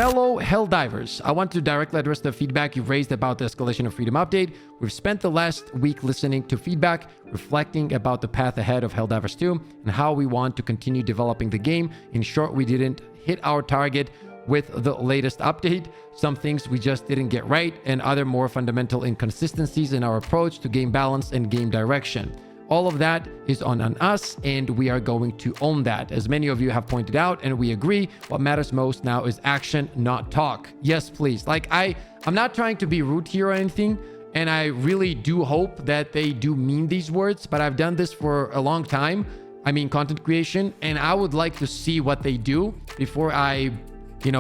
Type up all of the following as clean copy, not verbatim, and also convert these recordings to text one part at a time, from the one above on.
Fellow Helldivers, I want to directly address the feedback you've raised about the Escalation of Freedom update. We've spent the last week listening to feedback, reflecting about the path ahead of Helldivers 2 and how we want to continue developing the game. In short, we didn't hit our target with the latest update. Some things we just didn't get right, and other more fundamental inconsistencies in our approach to game balance and game direction. All of that is on us, and we are going to own that. As many of you have pointed out, and we agree, what matters most now is action, not talk. Yes, please. Like, I'm not trying to be rude here or anything, and I really do hope that they do mean these words, but I've done this for a long time. I mean, content creation, and I would like to see what they do before I,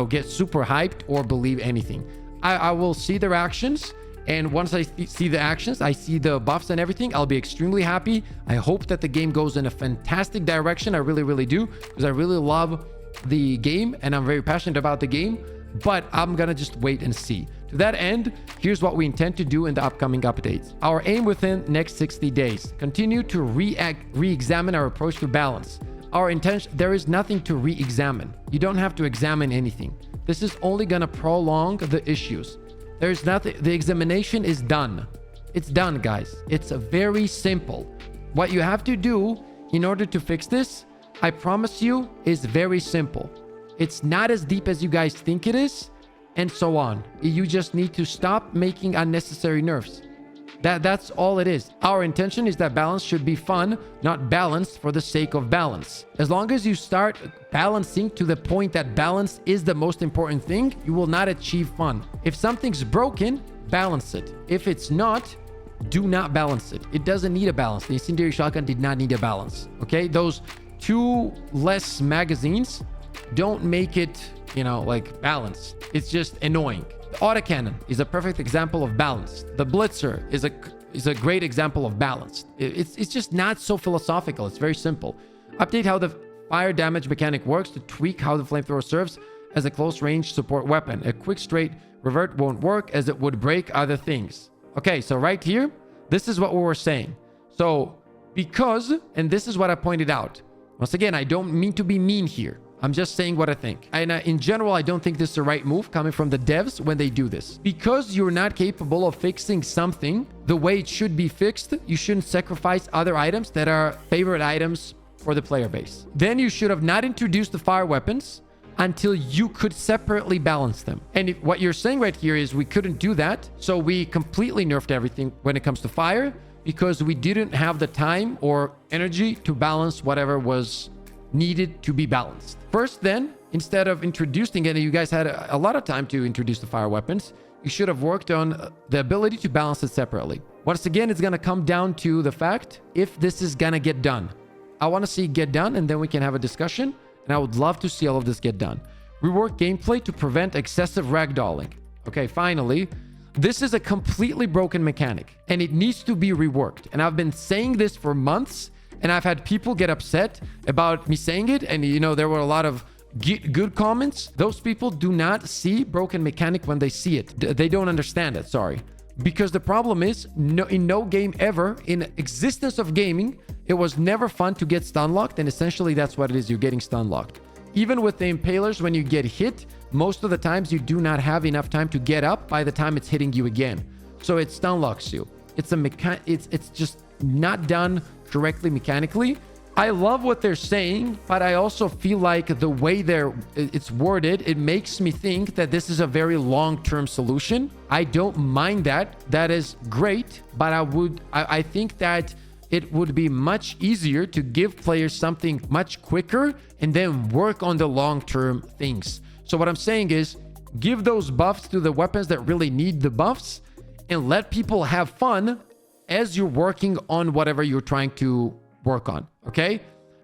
get super hyped or believe anything. I will see their actions. And once I see the actions, I see the buffs and everything, I'll be extremely happy. I hope that the game goes in a fantastic direction. I really, really do, because I really love the game and I'm very passionate about the game, but I'm going to just wait and see. To that end, here's what we intend to do in the upcoming updates. Our aim within next 60 days, continue to re-examine our approach to balance. Our intention, there is nothing to re-examine. You don't have to examine anything. This is only going to prolong the issues. There's nothing. The examination is done. It's done, guys. It's very simple. What you have to do in order to fix this, I promise you, is very simple. It's not as deep as you guys think it is, and so on. You just need to stop making unnecessary nerfs. That's all it is. Our intention is that balance should be fun, not balanced for the sake of balance. As long as you start balancing to the point that balance is the most important thing, you will not achieve fun. If something's broken, balance it. If it's not, do not balance it. It doesn't need a balance. The incendiary shotgun did not need a balance. Okay? Those 2 less magazines don't make it, balanced. It's just annoying. The autocannon is a perfect example of balance. The blitzer is a great example of balance. It's just not so philosophical. It's very simple. Update how the fire damage mechanic works to tweak how the flamethrower serves as a close range support weapon. A quick straight revert won't work as it would break other things. Okay, so right here, this is what we were saying. So because, and this is what I pointed out. Once again, I don't mean to be mean here. I'm just saying what I think. And in general, I don't think this is the right move coming from the devs when they do this. Because you're not capable of fixing something the way it should be fixed, you shouldn't sacrifice other items that are favorite items for the player base. Then you should have not introduced the fire weapons until you could separately balance them. And what you're saying right here is we couldn't do that. So we completely nerfed everything when it comes to fire because we didn't have the time or energy to balance whatever was needed to be balanced. First, then, instead of introducing it, you guys had a lot of time to introduce the fire weapons, you should have worked on the ability to balance it separately. Once again, it's going to come down to the fact if this is going to get done. I want to see it get done, and then we can have a discussion, and I would love to see all of this get done. Rework gameplay to prevent excessive ragdolling. Okay, finally, this is a completely broken mechanic, and it needs to be reworked. And I've been saying this for months, and I've had people get upset about me saying it. And, there were a lot of good comments. Those people do not see broken mechanic when they see it. They don't understand it. Sorry. Because the problem is, in no game ever, in existence of gaming, it was never fun to get stun locked. And essentially, that's what it is. You're getting stun locked. Even with the impalers, when you get hit, most of the times you do not have enough time to get up by the time it's hitting you again. So it stun locks you. It's just not done correctly mechanically. I love what they're saying, but I also feel like the way it's worded, it makes me think that this is a very long-term solution. I don't mind that. That is great, but I think that it would be much easier to give players something much quicker and then work on the long-term things. So what I'm saying is give those buffs to the weapons that really need the buffs and let people have fun as you're working on whatever you're trying to work on, okay?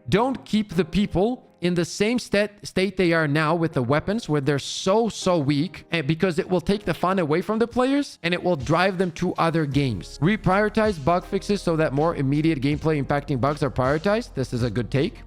Don't keep the people in the same state they are now with the weapons where they're so weak, and because it will take the fun away from the players and it will drive them to other games. Reprioritize bug fixes so that more immediate gameplay impacting bugs are prioritized. This is a good take.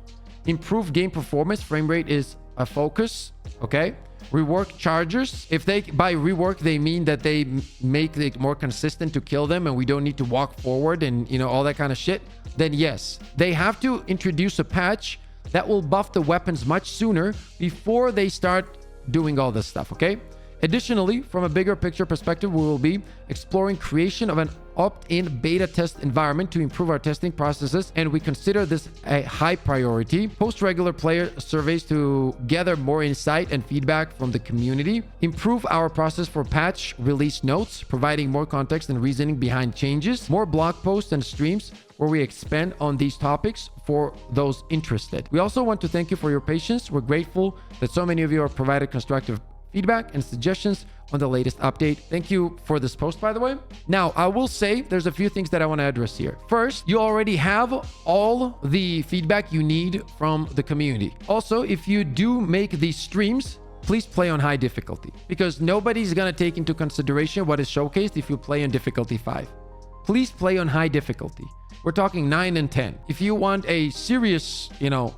Improve game performance. Frame rate is a focus, okay? Rework chargers. If they, by rework, they mean that they make it more consistent to kill them and we don't need to walk forward and, all that kind of shit, then yes. They have to introduce a patch that will buff the weapons much sooner before they start doing all this stuff, okay? Additionally, from a bigger picture perspective, we will be exploring creation of an opt-in beta test environment to improve our testing processes, and we consider this a high priority. Post regular player surveys to gather more insight and feedback from the community. Improve our process for patch release notes, providing more context and reasoning behind changes. More blog posts and streams where we expand on these topics for those interested. We also want to thank you for your patience. We're grateful that so many of you have provided constructive feedback and suggestions on the latest update. Thank you for this post, by the way. Now, I will say there's a few things that I want to address here. First, you already have all the feedback you need from the community. Also, if you do make these streams, please play on high difficulty, because nobody's going to take into consideration what is showcased if you play on difficulty 5. Please play on high difficulty. We're talking 9 and 10. If you want a serious,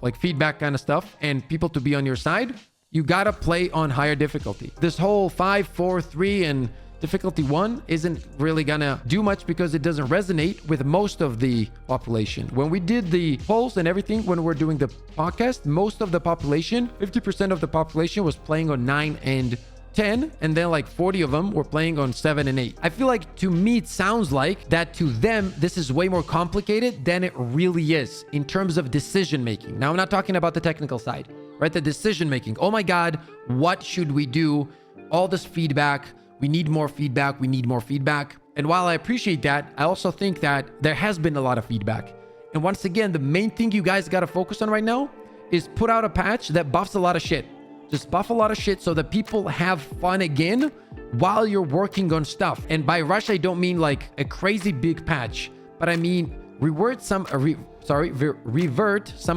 like feedback kind of stuff and people to be on your side, you gotta play on higher difficulty. This whole 5, 4, 3 and difficulty 1 isn't really gonna do much because it doesn't resonate with most of the population. When we did the polls and everything, when we're doing the podcast, most of the population, 50% of the population was playing on 9 and 10, and then like 40 of them were playing on 7 and 8. I feel like, to me, it sounds like that to them, this is way more complicated than it really is in terms of decision making. Now, I'm not talking about the technical side, right? The decision making. Oh my God, what should we do? All this feedback. We need more feedback. We need more feedback. And while I appreciate that, I also think that there has been a lot of feedback. And once again, the main thing you guys got to focus on right now is put out a patch that buffs a lot of shit. Just buff a lot of shit so that people have fun again while you're working on stuff. And by rush, I don't mean like a crazy big patch, but I mean revert some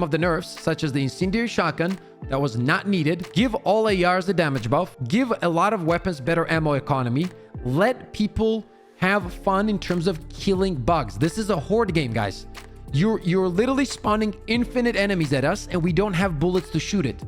of the nerfs, such as the incendiary shotgun that was not needed. Give all ARs a damage buff. Give a lot of weapons better ammo economy. Let people have fun in terms of killing bugs. This is a horde game, guys. You're literally spawning infinite enemies at us, and we don't have bullets to shoot it.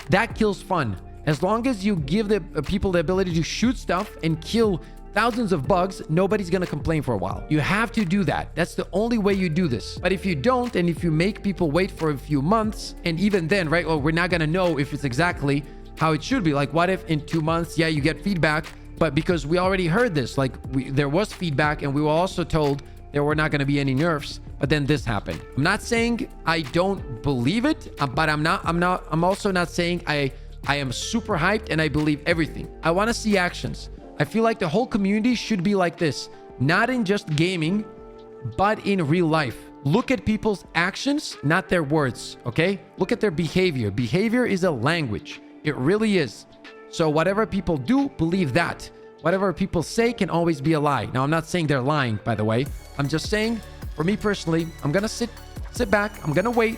That kills fun. As long as you give the people the ability to shoot stuff and kill thousands of bugs, nobody's gonna complain for a while. You have to do that. That's the only way you do this. But if you don't, and if you make people wait for a few months, and even then, right, well, we're not gonna know if it's exactly how it should be. Like, what if in 2 months, yeah, you get feedback, but because we already heard this, like there was feedback, and we were also told there were not gonna be any nerfs, but then this happened. I'm not saying I don't believe it, but I'm also not saying I am super hyped and I believe everything. I want to see actions. I feel like the whole community should be like this, not in just gaming, but in real life. Look at people's actions, not their words, okay? Look at their behavior. Behavior is a language. It really is. So whatever people do, believe that. Whatever people say can always be a lie. Now, I'm not saying they're lying, by the way. I'm just saying, for me personally, I'm gonna sit back, I'm gonna wait,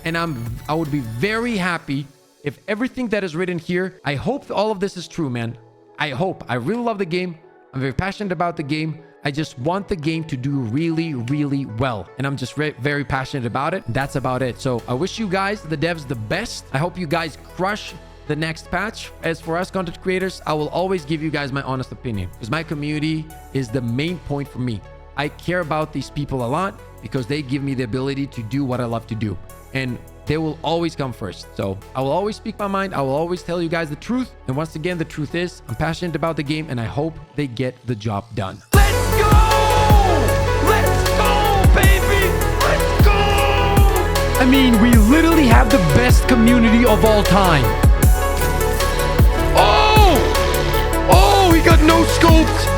and I would be very happy if everything that is written here, I hope all of this is true, man. I hope. I really love the game. I'm very passionate about the game. I just want the game to do really, really well. And I'm just very passionate about it. That's about it. So I wish you guys, the devs, the best. I hope you guys crush the next patch. As for us content creators, I will always give you guys my honest opinion, because my community is the main point for me. I care about these people a lot because they give me the ability to do what I love to do. And they will always come first. So I will always speak my mind. I will always tell you guys the truth. And once again, the truth is I'm passionate about the game, and I hope they get the job done. Let's go! Let's go, baby! Let's go! I mean, we literally have the best community of all time. Oh! Oh, he got no scoped.